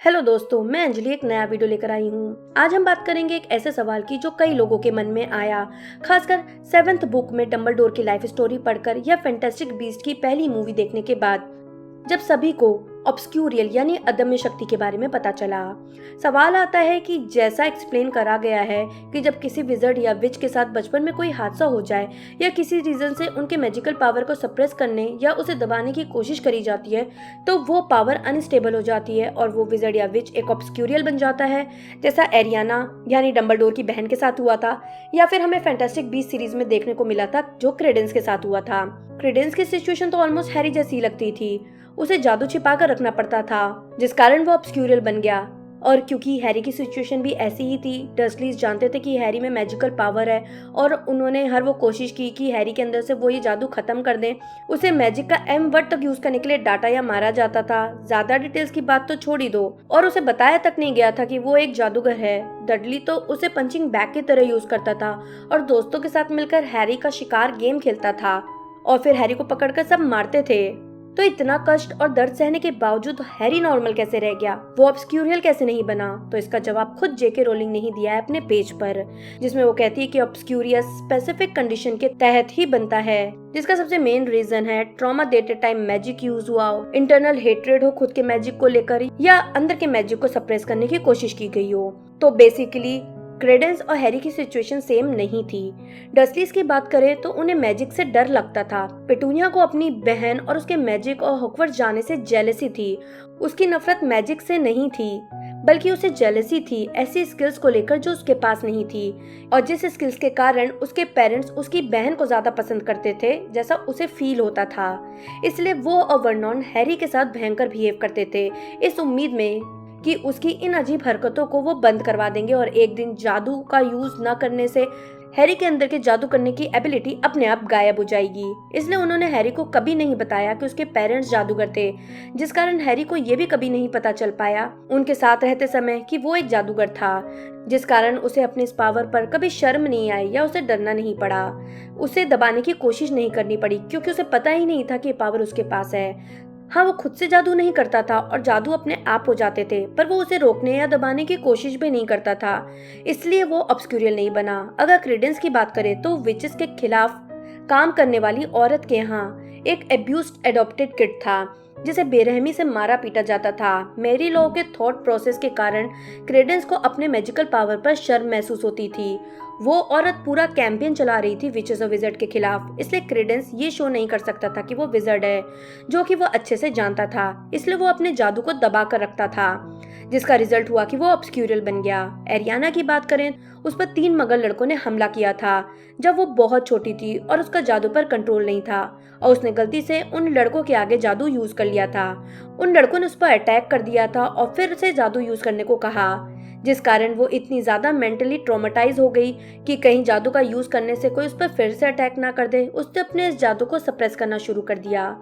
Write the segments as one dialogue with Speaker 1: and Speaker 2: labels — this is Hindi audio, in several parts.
Speaker 1: हेलो दोस्तों, मैं अंजलि एक नया वीडियो लेकर आई हूँ। आज हम बात करेंगे एक ऐसे सवाल की जो कई लोगों के मन में आया, खासकर 7th बुक में डंबलडोर की लाइफ स्टोरी पढ़कर या फैंटास्टिक बीस्ट की पहली मूवी देखने के बाद, जब सभी को ऑब्सक्यूरियल यानी अदम्य शक्ति के बारे में पता चला। सवाल आता है कि जैसा एक्सप्लेन करा गया है कि जब किसी विजर्ड या विच के साथ बचपन में कोई हादसा हो जाए या किसी रीजन से उनके मैजिकल पावर को सप्रेस करने या उसे दबाने की कोशिश करी जाती है तो वो पावर अनस्टेबल हो जाती है और वो विजर्ड या विच एक ऑब्सक्यूरियल बन जाता है, जैसा एरियाना यानी डंबलडोर की बहन के साथ हुआ था या फिर हमें फैंटास्टिक बीस्ट सीरीज में देखने को मिला था जो क्रेडेंस के साथ हुआ था। क्रेडेंस की सिचुएशन तो ऑलमोस्ट हैरी जैसी लगती थी। उसे जादू छिपा कर रखना पड़ता था जिस कारण वो ऑब्सक्यूरियल बन गया। और क्योंकि हैरी की सिचुएशन भी ऐसी ही थी, डर्सलीज जानते थे कि हैरी में मैजिकल पावर है और उन्होंने हर वो कोशिश की कि हैरी के अंदर से वो ये जादू खत्म कर दें। उसे मैजिक का एम वर्ड तक यूज करने के लिए डांटा या मारा जाता था। ज्यादा डिटेल्स की बात तो छोड़ ही दो, और उसे बताया तक नहीं गया था कि वो एक जादूगर है। डडली तो उसे पंचिंग बैग की तरह यूज करता था और दोस्तों के साथ मिलकर हैरी का शिकार गेम खेलता था और फिर हैरी को पकड़कर सब मारते थे। तो इतना कष्ट और दर्द सहने के बावजूद हैरी नॉर्मल कैसे रह गया, वो ऑब्सक्यूरियल कैसे नहीं बना? तो इसका जवाब खुद जेके रोलिंग ने ही दिया है अपने पेज पर, जिसमें वो कहती है कि ऑब्सक्यूरियस स्पेसिफिक कंडीशन के तहत ही बनता है, जिसका सबसे मेन रीजन है ट्रॉमा देते टाइम मैजिक यूज हुआ हो, इंटरनल हेट्रेड हो खुद के मैजिक को लेकर, या अंदर के मैजिक को सप्रेस करने की कोशिश की गई हो। तो बेसिकली क्रेडेंस और हैरी की सिचुएशन सेम नहीं थी। डर्सलीज की बात करें तो उन्हें मैजिक से डर लगता था। पेटूनिया को अपनी बहन और उसके मैजिक और हॉगवर्ट्स जाने से जेलसी थी। उसकी नफरत मैजिक से नहीं थी बल्कि उसे जेलसी थी ऐसी स्किल्स को लेकर जो उसके पास नहीं थी, और जिस स्किल्स के कारण उसके पेरेंट्स उसकी बहन को ज्यादा पसंद करते थे जैसा उसे फील होता था। इसलिए वो और वर्नॉन हैरी के साथ भयंकर बिहेव करते थे, इस उम्मीद में कि उसकी इन अजीब हरकतों को वो बंद करवा देंगे और एक दिन जादू का यूज न करने से हैरी के अंदर के जादू करने की एबिलिटी अपने आप गायब हो जाएगी। इसलिए उन्होंने हैरी को कभी नहीं बताया कि उसके पेरेंट्स जादूगर थे, जिस कारण हैरी को ये भी कभी नहीं पता चल पाया उनके साथ रहते समय कि वो एक जादूगर था, जिस कारण उसे अपने इस पावर पर कभी शर्म नहीं आई या उसे डरना नहीं पड़ा। उसे दबाने की कोशिश नहीं करनी पड़ी क्योंकि उसे पता ही नहीं था कि पावर उसके पास है। हाँ, वो खुद से जादू नहीं करता था और जादू अपने आप हो जाते थे, पर वो उसे रोकने या दबाने की कोशिश भी नहीं करता था, इसलिए वो ऑब्सक्यूरियल नहीं बना। अगर क्रेडेंस की बात करें तो विचेस के खिलाफ काम करने वाली औरत के यहाँ एक एब्यूज्ड एडॉप्टेड किड था जिसे बेरहमी से मारा पीटा जाता था। मेरी लॉ के थॉट प्रोसेस के कारण क्रेडेंस को अपने मैजिकल पावर पर शर्म महसूस होती थी। वो औरत पूरा कैंपेन चला रही थी विचेस और विजर्ड के खिलाफ, इसलिए क्रेडेंस ये शो नहीं कर सकता था कि वो विजर्ड है, जो कि वो अच्छे से जानता था। इसलिए वो अपने जादू को दबा कर रखता था, जिसका रिजल्ट हुआ कि वो ऑब्सक्यूरियल बन गया। एरियाना की बात करें, उस पर 3 मगर लड़कों ने हमला किया था जब वो बहुत छोटी थी और उसका जादू पर कंट्रोल नहीं था, और उसने गलती से उन लड़कों के आगे जादू यूज कर लिया था। उन लड़कों ने उस पर अटैक कर दिया था और फिर से जादू यूज करने को कहा, जिस कारण वो इतनी ज्यादा मेंटली ट्रॉमेटाइज हो गई कि कहीं जादू का यूज करने से कोई उस पर फिर से अटैक ना कर दे। उसने अपने इस जादू को सप्रेस करना शुरू कर दिया।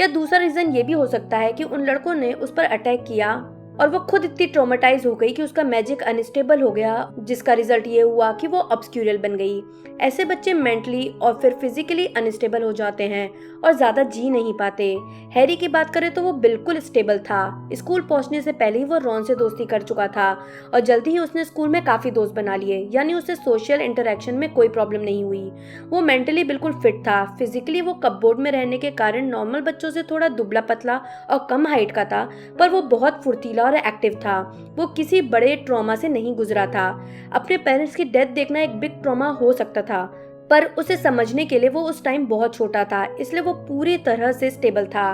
Speaker 1: या दूसरा रीजन ये भी हो सकता है कि उन लड़कों ने उस पर अटैक किया और वो खुद इतनी ट्रॉमेटाइज हो गई कि उसका मैजिक अनस्टेबल हो गया, जिसका रिजल्ट ये हुआ कि वो ऑब्सक्यूरियल बन गई। ऐसे बच्चे मेंटली और फिर फिजिकली अनस्टेबल हो जाते हैं और ज्यादा जी नहीं पाते। हैरी की बात करें तो वो बिल्कुल स्टेबल था। स्कूल पहुंचने से पहले ही वो रॉन से दोस्ती कर चुका था और जल्दी ही उसने स्कूल में काफी दोस्त बना लिए, यानी उसे सोशल इंटरेक्शन में कोई प्रॉब्लम नहीं हुई। वो मेंटली बिल्कुल फिट था। फिजिकली वो कपबोर्ड में रहने के कारण नॉर्मल बच्चों से थोड़ा दुबला पतला और कम हाइट का था, पर वो बहुत फुर्तीला और एक्टिव था। वो किसी बड़े ट्रॉमा से नहीं गुजरा था। अपने पेरेंट्स की डेथ देखना एक बिग ट्रॉमा हो सकता था, पर उसे समझने के लिए वो उस टाइम बहुत छोटा था, इसलिए वो पूरी तरह से स्टेबल था।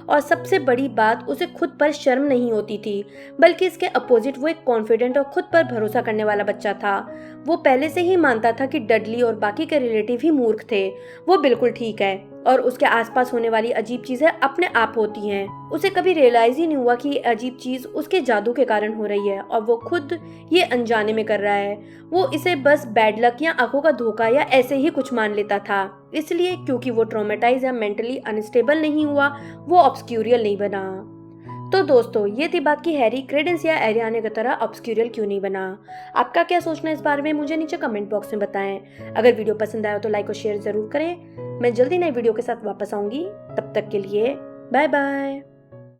Speaker 1: और सबसे बड़ी बात, उसे खुद पर शर्म नहीं होती थी, बल्कि इसके अपोजिट वो एक कॉन्फिडेंट और खुद पर भरोसा करने वाला बच्चा था। वो पहले से ही मानता था कि डडली और बाकी के रिलेटिव ही मूर्ख थे, वो बिल्कुल ठीक है और उसके आसपास होने वाली अजीब चीजें अपने आप होती हैं। उसे कभी रियलाइज ही नहीं हुआ कि ये अजीब चीज उसके जादू के कारण हो रही है और वो खुद ये अनजाने में कर रहा है। वो इसे बस बैड लक या आंखों का धोखा या ऐसे ही कुछ मान लेता था। इसलिए क्योंकि वो ट्रॉमेटाइज या मेंटली अनस्टेबल नहीं हुआ, वो ऑब्सक्यूरियल नहीं बना। तो दोस्तों, ये थी बात कि हैरी क्रेडेंस या एरियाना की तरह ऑब्सक्यूरियल क्यों नहीं बना। आपका क्या सोचना है इस बारे में मुझे नीचे कमेंट बॉक्स में बताएं। अगर वीडियो पसंद आया तो लाइक और शेयर जरूर करें। मैं जल्दी नई वीडियो के साथ वापस आऊंगी, तब तक के लिए बाय बाय।